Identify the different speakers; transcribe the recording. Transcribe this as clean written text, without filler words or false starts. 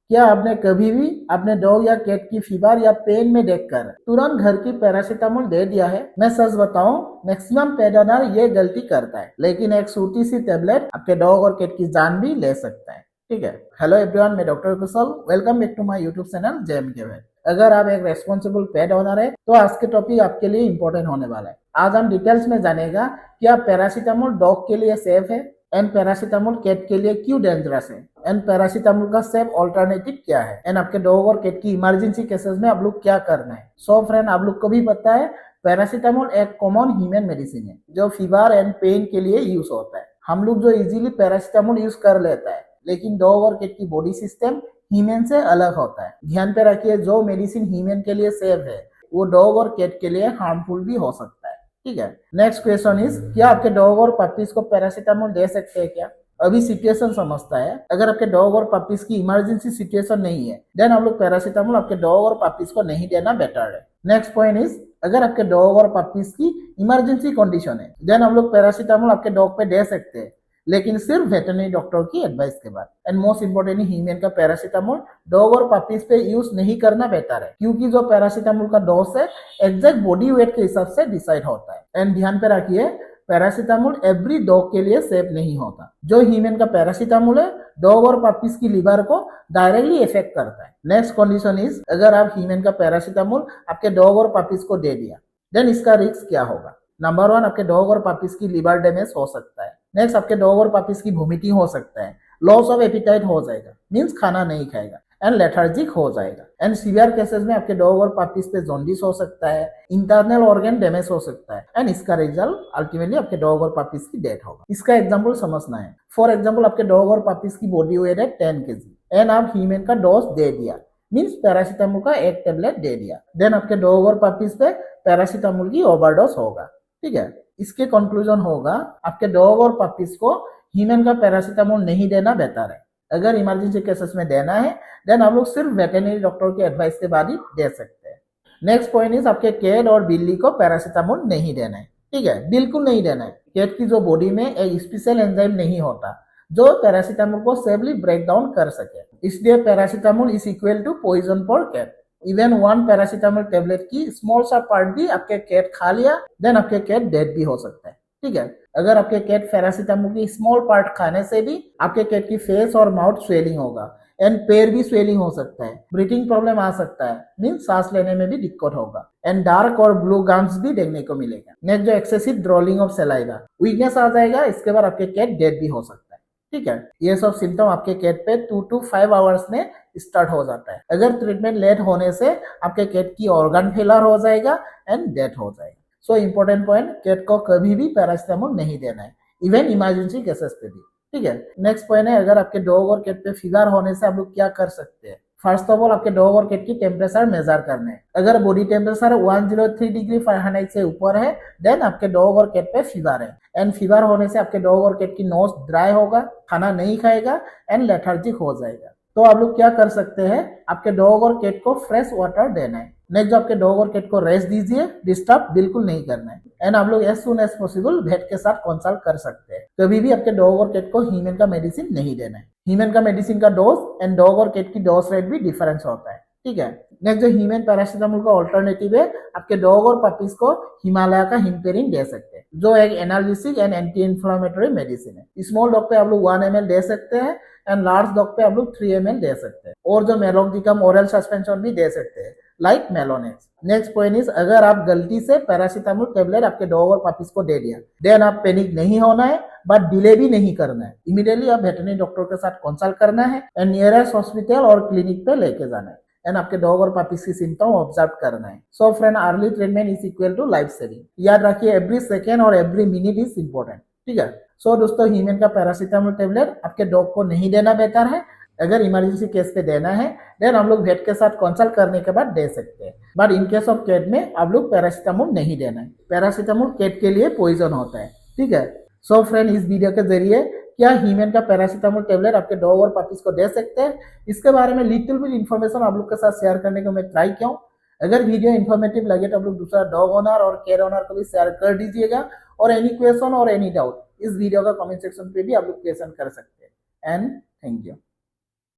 Speaker 1: क्या आपने कभी भी अपने डॉग या कैट की फीवर या पेन में देखकर तुरंत घर की पैरासीटामोल दे दिया है? मैं सच बताऊं, मैक्सिमम पेट ओनर ये गलती करता है, लेकिन एक छोटी सी टेबलेट आपके डॉग और कैट की जान भी ले सकता है। ठीक है। हेलो एवरीवन, मैं doctor Kushal. Welcome back to my YouTube channel JM K vet. अगर आप एक रेस्पॉन्सिबल पेट ओनर है तो आज के टॉपिक आपके लिए इंपॉर्टेंट होने वाला है। आज हम डिटेल्स में जानेगा क्या पैरासीटामोल डॉग के लिए सेफ है एंड पैरासीटामोल कैट के लिए क्यों डेंजरस है एंड पैरासीटामोल का सेफ ऑल्टरनेटिव क्या है एंड आपके डॉग और कैट की इमरजेंसी केसेस में आप लोग क्या करना है। सो फ्रेंड, आप लोग को भी पता है पैरासीटामोल एक कॉमन ह्यूमन मेडिसिन है जो फीवर एंड पेन के लिए यूज होता है। हम लोग जो इजीली पैरासीटामोल यूज कर लेता है, लेकिन डॉग और कैट की बॉडी सिस्टम ह्यूमन से अलग होता है। ध्यान पे रखिए, जो मेडिसिन ह्यूमन के लिए सेफ है वो डॉग और कैट के लिए हार्मफुल भी हो सकता है। ठीक है। नेक्स्ट क्वेश्चन इज, क्या आपके डॉग और पपीज को पैरासीटामोल दे सकते हैं क्या? अभी सिचुएशन समझता है। अगर आपके डॉग और पपीज की इमरजेंसी सिचुएशन नहीं है देन हम लोग पैरासीटामोल आपके डॉग और पपीज को नहीं देना बेटर है। नेक्स्ट पॉइंट इज, अगर आपके डॉग और पपीज की इमरजेंसी कंडीशन है देन हम लोग पैरासीटामोल आपके डॉग पे दे सकते हैं, लेकिन सिर्फ वेटरनरी डॉक्टर की एडवाइस के बाद। एंड मोस्ट इंपोर्टेंटली, ह्यूमन का पैरासीटामोल डॉग और पपीज पे यूज नहीं करना बेहतर है, क्योंकि जो पैरासीटामोल का डोज है एग्जैक्ट बॉडी वेट के हिसाब से डिसाइड होता है। एंड ध्यान पे रखिए, पैरासीटामोल एवरी डॉग के लिए सेफ नहीं होता। जो ह्यूमन का पैरासीटामोल है डॉग और पपीज की लिवर को डायरेक्टली इफेक्ट करता है। नेक्स्ट कंडीशन इज, अगर आप ह्यूमन का पैरासीटामोल आपके डॉग और पपीज को दे दिया देन इसका रिस्क क्या होगा? नंबर 1, आपके डॉग और पपीज की लिवर डैमेज हो सकता है। नेक्स्ट, आपके डॉग और पपीज की वोमिटिंग हो सकता है, लॉस ऑफ एपिटाइट हो जाएगा, मींस खाना नहीं खाएगा, एंड लेथार्जिक हो जाएगा। एंड सीवियर केसेस में आपके डॉग और पपीज पे जॉन्डिस हो सकता है, इंटरनल ऑर्गन डैमेज हो सकता है, एंड इसका रिजल्ट अल्टीमेटली आपके डॉग और पपीज की डेथ होगा। इसका एग्जांपल समझना है। फॉर एग्जांपल, आपके डॉग और पपीज की बॉडी वेट है 10 केजी एंड आप ह्यूमन का डोज दे दिया, मींस पैरासीटामोल का एक टेबलेट दे दिया, देन आपके डॉग और पपीज पे पैरासीटामोल की ओवरडोज होगा। ठीक है। इसके कंक्लूजन होगा, आपके डॉग और पपीज को ह्यूमन का पैरासीटामोल नहीं देना बेहतर है। अगर इमरजेंसी केसेस में देना है देन आप लोग सिर्फ वेटरनरी डॉक्टर की एडवाइस के बाद ही दे सकते हैं। नेक्स्ट पॉइंट इज, आपके कैट और बिल्ली को पैरासीटामोल नहीं देना है। ठीक है, बिल्कुल नहीं देना है। कैट की जो बॉडी में एक स्पेशल एंजाइम नहीं होता जो पैरासीटामोल को सेफली ब्रेक डाउन कर सके, इसलिए paracetamol is equal to poison for cat. Even 1 paracetamol tablet की स्मॉल सा पार्ट भी आपके कैट खा लिया देन आपके कैट डेड भी हो सकता है। ठीक है। अगर आपके कैट पैरासीटामोल की स्मॉल पार्ट खाने से भी आपके कैट की फेस और माउथ स्वेलिंग होगा एंड पैर भी स्वेलिंग हो सकता है, ब्रीथिंग प्रॉब्लम आ सकता है, मींस सांस लेने में भी दिक्कत होगा, एंड डार्क और ब्लू गम्स भी देखने को मिलेगा। नेक्स्ट, जो एक्सेसिव ड्रॉलिंग ऑफ सलाइवा, वीकनेस आ जाएगा, इसके बाद आपके कैट डेड भी हो सकता है। ठीक है। ये सब सिम्टम आपके कैट पे 2 to 5 आवर्स में स्टार्ट हो जाता है। अगर ट्रीटमेंट लेट होने से आपके कैट की ऑर्गन फेलर हो जाएगा एंड डेथ हो जाएगा। सो इंपॉर्टेंट पॉइंट, कैट को कभी भी पैरासीटामोल नहीं देना है, इवन इमरजेंसी केसेस पे भी। ठीक है। नेक्स्ट पॉइंट है, अगर आपके डॉग और कैट पे फीवर होने से आप लोग क्या कर सकते हैं। फर्स्ट ऑफ ऑल, आपके डॉग और कैट की टेम्परेचर मेजर करना है। अगर बॉडी टेम्परेचर 103 डिग्री फ़ारेनहाइट से ऊपर है देन आपके डॉग और कैट पे फीवर है, एंड फीवर होने से आपके डॉग और कैट की नोज ड्राई होगा, खाना नहीं खाएगा एंड लेथार्जिक हो जाएगा। तो आप लोग क्या कर सकते हैं, आपके डॉग और कैट को फ्रेश वाटर देना है। नेक्स्ट, आपके डॉग और कैट को रेस्ट दीजिए, डिस्टर्ब बिल्कुल नहीं करना है, एंड आप लोग as soon as possible vet के साथ कंसल्ट कर सकते हैं। कभी भी आपके डॉग और कैट को ह्यूमन का मेडिसिन नहीं देना है। ह्यूमन का मेडिसिन का डोज एंड डॉग और कैट की डोज रेट भी डिफरेंस होता है। ठीक है। नेक्स्ट, जो ह्यूमन पैरासीटामोल का ऑल्टरनेटिव है, आपके डॉग और पपीज को हिमालय का हिमपेरिन दे सकते हैं, जो एक analgesic and anti inflammatory medicine है। स्मॉल डॉग पे आप लोग 1 ml दे सकते हैं एंड लार्ज डॉग पे आप लोग 3 ml दे सकते हैं, और जो मेलोक्सिडियम ओरल सस्पेंशन भी दे सकते हैं like Melonex. Next point is, अगर आप गलती से पैरासीटामोल टेबलेट आपके डॉग और पपीज को दे दिया देन आप पैनिक नहीं होना है, बट डिले भी नहीं करना है। इमीडिएटली आप वेटरनरी डॉक्टर के साथ कंसल्ट करना है एंड नियरेस्ट हॉस्पिटल और क्लिनिक पे लेके जाना है, एंड आपके डॉग और पपीज की सिम्टम ऑब्जर्व करना है। So friend, early treatment is equal to life saving. याद रखिए, एवरी सेकेंड और एवरी मिनट इज इंपॉर्टेंट। ठीक है। सो दोस्तों, ह्यूमन का पैरासीटामोल टेबलेट आपके डॉग को नहीं देना बेहतर है। अगर इमरजेंसी केस पे देना है देन हम लोग वेट के साथ कंसल्ट करने के बाद दे सकते हैं, but in case of cat में आप लोग पैरासीटामोल नहीं देना है। पैरासीटामोल कैट के लिए पॉइजन होता है। ठीक है। सो फ्रेंड, इस वीडियो के जरिए क्या ह्यूमन का पैरासीटामोल टेबलेट आपके डॉग और पपीज को दे सकते हैं, इसके बारे में लिटिल बिट इन्फॉर्मेशन आप लोग के साथ शेयर करने को मैं ट्राई किया हूँ। अगर वीडियो इन्फॉर्मेटिव लगे तो आप लोग दूसरा डॉग ओनर और कैट ओनर को भी शेयर कर दीजिएगा, और एनी क्वेश्चन और एनी डाउट इस वीडियो का कमेंट सेक्शन पे भी आप लोग क्वेश्चन कर सकते हैं। And thank you.